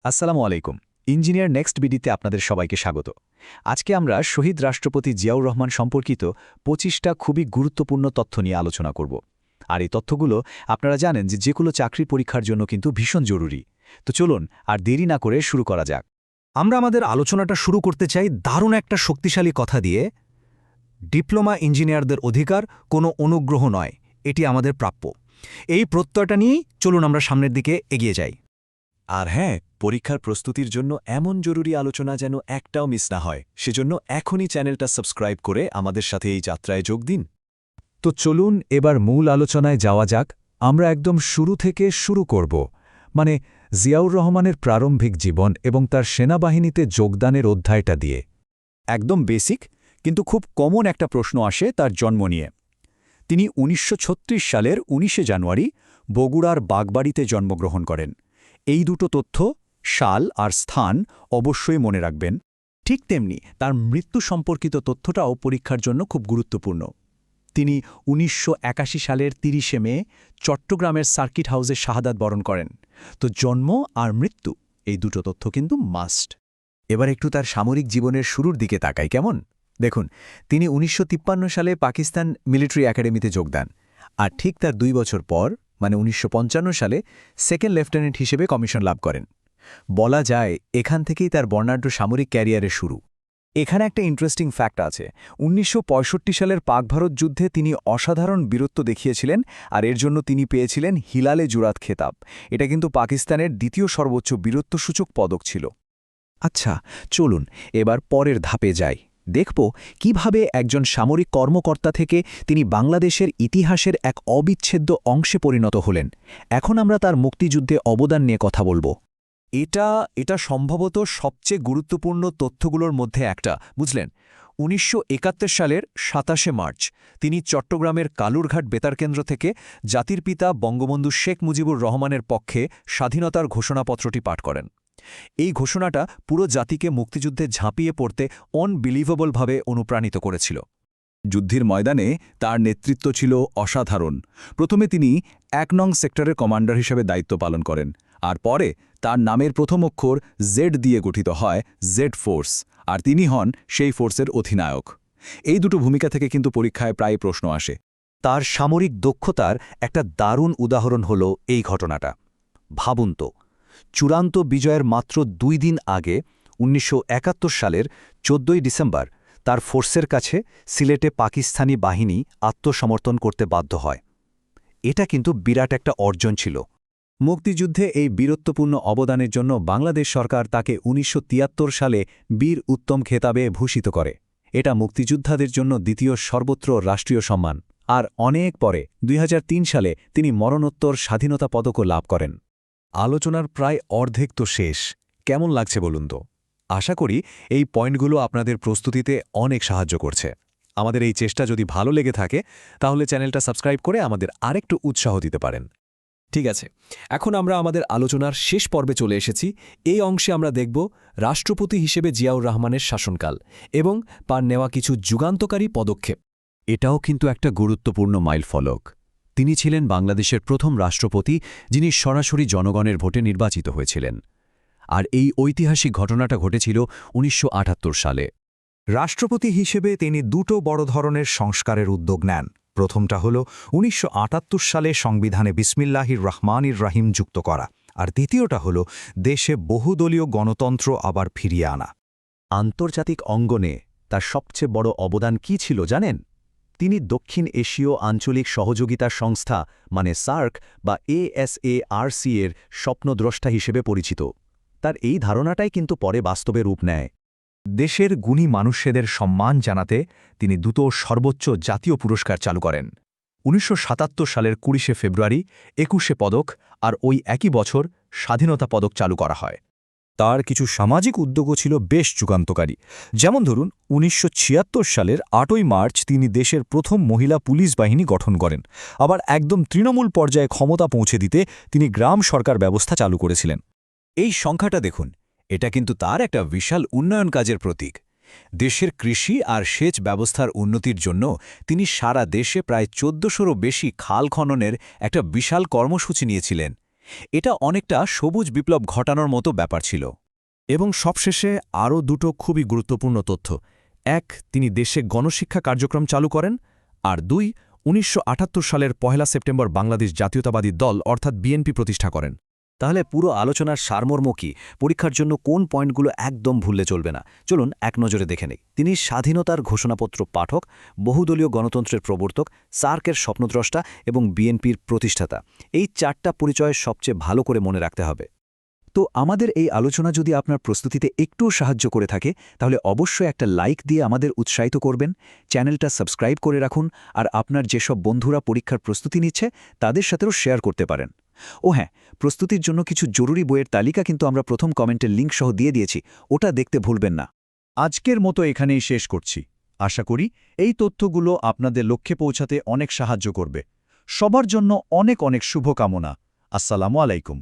আসসালামু আলাইকুম। Engineer next বিডিতে আপনাদের সবাইকে স্বাগত। আজকে আমরা শহীদ রাষ্ট্রপতি জিয়াউর রহমান সম্পর্কিত ২৫টা খুবই গুরুত্বপূর্ণ তথ্য নিয়ে আলোচনা করব। আর এই তথ্যগুলো আপনারা জানেন যে কোনো চাকরি পরীক্ষার জন্য কিন্তু ভীষণ জরুরি। তো চলুন আর দেরি না করে শুরু করা যাক। আমরা আমাদের আলোচনাটা শুরু করতে চাই দারুণ একটা শক্তিশালী কথা দিয়ে। ডিপ্লোমা ইঞ্জিনিয়ারদের অধিকার কোনো অনুগ্রহ নয়, এটি আমাদের প্রাপ্য। এই প্রত্যয়টা নিয়েই চলুন আমরা সামনের দিকে এগিয়ে যাই। আর হ্যাঁ, পরীক্ষার প্রস্তুতির জন্য এমন জরুরি আলোচনা যেন একটাও মিস না হয়, সেজন্য এখনই চ্যানেলটা সাবস্ক্রাইব করে আমাদের সাথে এই যাত্রায় যোগ দিন। তো চলুন এবার মূল আলোচনায় যাওয়া যাক। আমরা একদম শুরু থেকে শুরু করব, মানে জিয়াউর রহমানের প্রারম্ভিক জীবন এবং তার সেনাবাহিনীতে যোগদানের অধ্যায়টা দিয়ে। একদম বেসিক, কিন্তু খুব কমন একটা প্রশ্ন আসে তার জন্ম নিয়ে। তিনি ১৯৩৬ সালের ১৯শে জানুয়ারি বগুড়ার বাগবাড়িতে জন্মগ্রহণ করেন। এই দুটো তথ্য, সাল আর স্থান, অবশ্যই মনে রাখবেন। ঠিক তেমনি তার মৃত্যু সম্পর্কিত তথ্যটাও পরীক্ষার জন্য খুব গুরুত্বপূর্ণ। তিনি ১৯৮১ সালের ৩০শে মে চট্টগ্রামের সার্কিট হাউসে শাহাদাত বরণ করেন। তো জন্ম আর মৃত্যু, এই দুটো তথ্য কিন্তু মাস্ট। এবার একটু তার সামরিক জীবনের শুরুর দিকে তাকাই, কেমন? দেখুন, তিনি ১৯৫৩ সালে পাকিস্তান মিলিটারি একাডেমিতে যোগদান, আর ঠিক তার ২ বছর পর মানে ১৯৫৫ সালে সেকেন্ড লেফটেন্যান্ট হিসেবে কমিশন লাভ করেন। বলা যায় এখান থেকেই তার বর্ণাঢ্য সামরিক ক্যারিয়ারের শুরু। এখানে একটা ইন্টারেস্টিং ফ্যাক্ট আছে। ১৯৬৫ সালের পাক ভারত যুদ্ধে তিনি অসাধারণ বীরত্ব দেখিয়েছিলেন, আর এর জন্য তিনি পেয়েছিলেন হিলালে জুরাত খেতাব। এটা কিন্তু পাকিস্তানের দ্বিতীয় সর্বোচ্চ বীরত্বসূচক পদক ছিল। আচ্ছা, চলুন এবার পরের ধাপে যাই। দেখব কিভাবে একজন সামরিক কর্মকর্তা থেকে তিনি বাংলাদেশের ইতিহাসের এক অবিচ্ছেদ্য অংশে পরিণত হলেন। এখন আমরা তার মুক্তিযুদ্ধে অবদান নিয়ে কথা বলবো। এটা সম্ভবত সবচেয়ে গুরুত্বপূর্ণ তথ্যগুলোর মধ্যে একটা, বুঝলেন? ১৯৭১ সালের ২৭শে মার্চ তিনি চট্টগ্রামের কালুরঘাট বেতারকেন্দ্র থেকে জাতির পিতা বঙ্গবন্ধু শেখ মুজিবুর রহমানের পক্ষে স্বাধীনতার ঘোষণাপত্রটি পাঠ করেন। এই ঘোষণাটা পুরো জাতিকে মুক্তিযুদ্ধে ঝাঁপিয়ে পড়তে অনবিলিভেবলভাবে অনুপ্রাণিত করেছিল। যুদ্ধের ময়দানে তার নেতৃত্ব ছিল অসাধারণ। প্রথমে তিনি ১ নং সেক্টরের কমান্ডার হিসেবে দায়িত্ব পালন করেন, আর পরে তার নামের প্রথম অক্ষর জেড দিয়ে গঠিত হয় জেড ফোর্স, আর তিনি হন সেই ফোর্সের অধিনায়ক। এই দুটো ভূমিকা থেকে কিন্তু পরীক্ষায় প্রায় প্রশ্ন আসে। তার সামরিক দক্ষতার একটা দারুণ উদাহরণ হল এই ঘটনাটা। ভাবুন তো, চূড়ান্ত বিজয়ের মাত্র ২ দিন আগে ১৯৭১ সালের ১৪ই ডিসেম্বর তার ফোর্সের কাছে সিলেটে পাকিস্তানি বাহিনী আত্মসমর্পণ করতে বাধ্য হয়। এটা কিন্তু বিরাট একটা অর্জন ছিল। মুক্তিযুদ্ধে এই বীরত্বপূর্ণ অবদানের জন্য বাংলাদেশ সরকার তাকে ১৯৭৩ সালে বীর উত্তম খেতাবে ভূষিত করে। এটা মুক্তিযোদ্ধাদের জন্য দ্বিতীয় সর্বোচ্চ রাষ্ট্রীয় সম্মান। আর অনেক পরে ২০০৩ সালে তিনি মরণোত্তর স্বাধীনতা পদকও লাভ করেন। আলোচনার প্রায় অর্ধেক তো শেষ। কেমন লাগছে বলুন তো? আশা করি এই পয়েন্টগুলো আপনাদের প্রস্তুতিতে অনেক সাহায্য করছে। আমাদের এই চেষ্টা যদি ভালো লেগে থাকে তাহলে চ্যানেলটা সাবস্ক্রাইব করে আমাদের আরেকটু উৎসাহ দিতে পারেন। ঠিক আছে, এখন আমরা আমাদের আলোচনার শেষ পর্বে চলে এসেছি। এই অংশে আমরা দেখব রাষ্ট্রপতি হিসেবে জিয়াউর রহমানের শাসনকাল এবং তার নেওয়া কিছু যুগান্তকারী পদক্ষেপ। এটাও কিন্তু একটা গুরুত্বপূর্ণ মাইলফলক। তিনি ছিলেন বাংলাদেশের প্রথম রাষ্ট্রপতি যিনি সরাসরি জনগণের ভোটে নির্বাচিত হয়েছিলেন। আর এই ঐতিহাসিক ঘটনাটা ঘটেছিল ১৯৭৮ সালে। রাষ্ট্রপতি হিসেবে তিনি দুটো বড় ধরনের সংস্কারের উদ্যোগ নেন। প্রথমটা হল ১৯৭৮ সালে সংবিধানে বিসমিল্লাহির রহমানির রাহিম যুক্ত করা, আর দ্বিতীয়টা হল দেশে বহুদলীয় গণতন্ত্র আবার ফিরিয়ে আনা। আন্তর্জাতিক অঙ্গনে তার সবচেয়ে বড় অবদান কী ছিল জানেন? তিনি দক্ষিণ এশীয় আঞ্চলিক সহযোগিতা সংস্থা মানে সার্ক বা ASARC এর স্বপ্নদ্রষ্টা হিসেবে পরিচিত। তার এই ধারণাটাই কিন্তু পরে বাস্তবে রূপ নেয়। দেশের গুণী মানুষদের সম্মান জানাতে তিনি দুটো সর্বোচ্চ জাতীয় পুরস্কার চালু করেন। ১৯৭৭ সালের ২০শে ফেব্রুয়ারি ২১শে পদক আর ওই একই বছর স্বাধীনতা পদক চালু করা হয়। তার কিছু সামাজিক উদ্যোগও ছিল বেশ যুগান্তকারী। যেমন ধরুন, ১৯৭৬ সালের ৮ই মার্চ তিনি দেশের প্রথম মহিলা পুলিশ বাহিনী গঠন করেন। আবার একদম তৃণমূল পর্যায়ে ক্ষমতা পৌঁছে দিতে তিনি গ্রাম সরকার ব্যবস্থা চালু করেছিলেন। এই সংখ্যাটা দেখুন, এটা কিন্তু তার একটা বিশাল উন্নয়ন কাজের প্রতীক। দেশের কৃষি আর সেচ ব্যবস্থার উন্নতির জন্য তিনি সারা দেশে প্রায় ১৪০০রও বেশি খাল খননের একটা বিশাল কর্মসূচি নিয়েছিলেন। এটা অনেকটা সবুজ বিপ্লব ঘটানোর মতো ব্যাপার ছিল। এবং সবশেষে আরও দুটো খুবই গুরুত্বপূর্ণ তথ্য। এক, তিনি দেশে গণশিক্ষা কার্যক্রম চালু করেন, আর দুই, ১৯৭৮ সালের ১ সেপ্টেম্বর বাংলাদেশ জাতীয়তাবাদী দল অর্থাৎ বিএনপি প্রতিষ্ঠা করেন। তাহলে পুরো আলোচনার সারমর্ম কি, পরীক্ষার জন্য কোন পয়েন্টগুলো একদম ভুললে চলবে না, চলুন এক নজরে দেখে নেই। তিনি স্বাধীনতার ঘোষণাপত্র পাঠক, বহুদলীয় গণতন্ত্রের প্রবর্তক, সার্কের স্বপ্নদ্রষ্টা এবং বিএনপির প্রতিষ্ঠাতা। এই ৪টা পরিচয় সবচেয়ে ভালো করে মনে রাখতে হবে। তো আমাদের এই আলোচনা যদি আপনার প্রস্তুতিতে একটুও সাহায্য করে থাকে, তাহলে অবশ্যই একটা লাইক দিয়ে আমাদের উৎসাহিত করবেন, চ্যানেলটা সাবস্ক্রাইব করে রাখুন, আর আপনার যেসব বন্ধুরা পরীক্ষার প্রস্তুতি নিচ্ছে তাদের সাথেও শেয়ার করতে পারেন। ও হ্যাঁ, প্রস্তুতির জন্য কিছু জরুরি বইয়ের তালিকা কিন্তু আমরা প্রথম কমেন্টের লিঙ্ক সহ দিয়ে দিয়েছি, ওটা দেখতে ভুলবেন না। আজকের মতো এখানেই শেষ করছি। আশা করি এই তথ্যগুলো আপনাদের লক্ষ্যে পৌঁছাতে অনেক সাহায্য করবে। সবার জন্য অনেক অনেক শুভকামনা। আসসালামু আলাইকুম।